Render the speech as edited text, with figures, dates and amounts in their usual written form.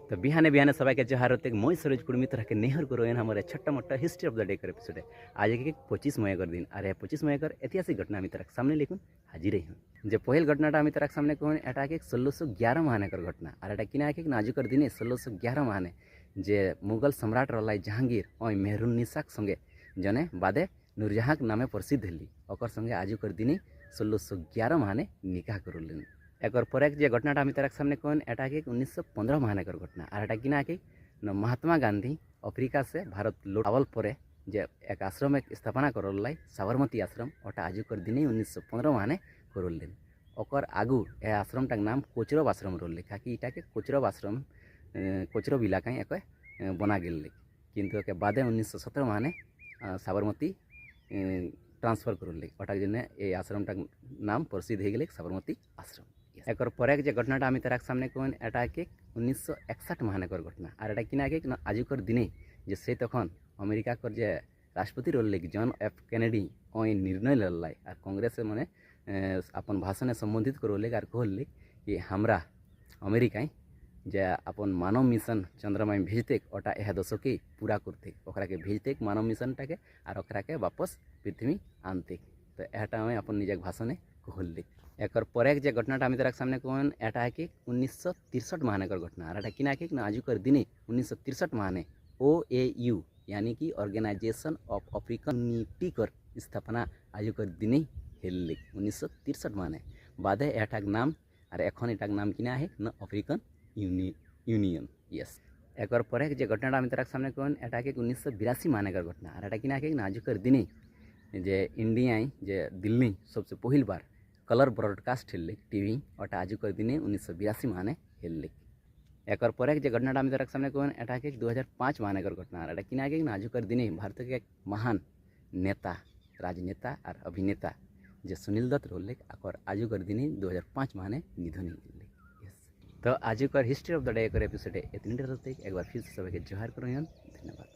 तो बिहाने बिहाने सबाई के जोहार होते मैं सरोज कुर्मी तरह के नेहर को रोयन हमारे छोटा मोटा हिस्ट्री ऑफ द डे कर एपिसोड है। आज एक 25 मई कर दिन अरे 25 मई कर ऐतिहासिक घटना मी तरह सामने लेकिन हाजिर ही हूँ जो पहल घटनाटा मी तरह सामने कहूँ एटा एक 1611 महाने कर घटना और एटा किना एक नाजुकर दिन 1611 महाने जे मुगल सम्राट रलाई जहांगीर और मेहरुन्निसाक संगे जने बादे नूरजहाँ नामे प्रसिद्ध हली और संगे आजुकर दिन 1611 महाने निकाह करुलें एक पर एक जे घटनाटा आमी तार सामने कहन एटा एक 1915 महानेकर घटना और एटा किना कि महात्मा गांधी अफ्रीका से भारत लौटावल परे जे एक आश्रम एक स्थापना करल साबरमती आश्रम ओटा आजुकर दिन 1915 महाने करलें और आगू ए आश्रमटा नाम कोचरब आश्रम रोल कि इटाके कोचरब आश्रम कोचरब इलाका एक बना गेल किंतु के बादे 1917 महाने साबरमती ट्रांसफर करल ओटा ये आश्रमटा नाम प्रसिद्ध हो गए साबरमती आश्रम एक पर एक घटनाटा आमी तार सामने कहन एटा एक 1961 महानेकर घटना और एटा किना एक आजुकर दिन जे से तखन अमेरिका कर जे राष्ट्रपति रोल जॉन एफ कैनेडी ओई निर्णय लल्लाई और कांग्रेस माने अपन भाषण संबोधित करले और कहले कि हमरा अमेरिका जे अपन मानव मिशन चंद्रमा में भेजते ओटा यह दशक पूरा करते ओकरा के भेजते मानव मिशनटा के और ओकरा के वापस पृथ्वी आनते तो एटा मैं अपन निज भाषण कहले एक पर एक घटनाटा आमी तार सामने कहन एटा एक 1963 महानेकर घटना और एटा किना एक आजुकर दिन 1963 महाने OAU यानी कि ऑर्गेनाइजेशन ऑफ अफ्रीकन यूनिटी कर स्थापना आजुकर दिन हेल्ले 1963 महाने बादे एटाक नाम और एखन एटाक नाम किना है न अफ्रीकन यूनियन यस एक पर एक घटनाटा आमी तार सामने कहन एटा एक 1982 महानेकर घटना और एटा किना एक आजुकर दिन जे इंडिया जे दिल्ली सबसे पहल बार कलर ब्रॉडकास्ट हेल्ले टीवी और आजुकर दिन 1982 महाने हेल्ले एक पर एक घटनाटा आमी तार सामने कहन एटा एक 2005 महानेकर घटना और एटा किना एक आजुकर दिन भारत के एक महान नेता राजनेता और अभिनेता जे सुनील दत्त रोल और आजुकर दिन 2005 महाने निधन हेल्ले तो आजुकर हिस्ट्री ऑफ द डे कर एपिसोड इतनी एक बार फिर से सभी के जोहार करो धन्यवाद।